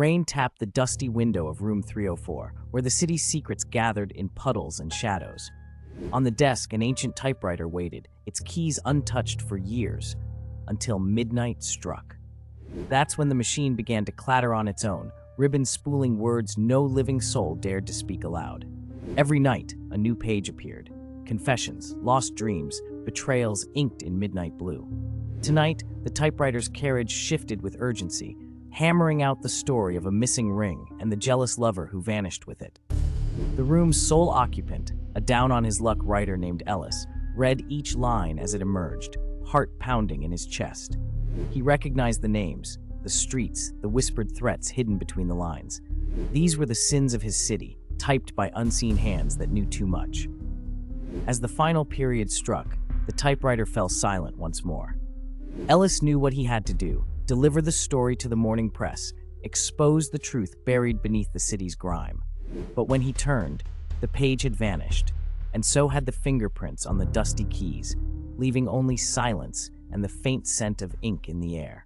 Rain tapped the dusty window of room 304, where the city's secrets gathered in puddles and shadows. On the desk, an ancient typewriter waited, its keys untouched for years, until midnight struck. That's when the machine began to clatter on its own, ribbons spooling words no living soul dared to speak aloud. Every night, a new page appeared. Confessions, lost dreams, betrayals inked in midnight blue. Tonight, the typewriter's carriage shifted with urgency, hammering out the story of a missing ring and the jealous lover who vanished with it. The room's sole occupant, a down-on-his-luck writer named Ellis, read each line as it emerged, heart pounding in his chest. He recognized the names, the streets, the whispered threats hidden between the lines. These were the sins of his city, typed by unseen hands that knew too much. As the final period struck, the typewriter fell silent once more. Ellis knew what he had to do: deliver the story to the morning press, expose the truth buried beneath the city's grime. But when he turned, the page had vanished, and so had the fingerprints on the dusty keys, leaving only silence and the faint scent of ink in the air.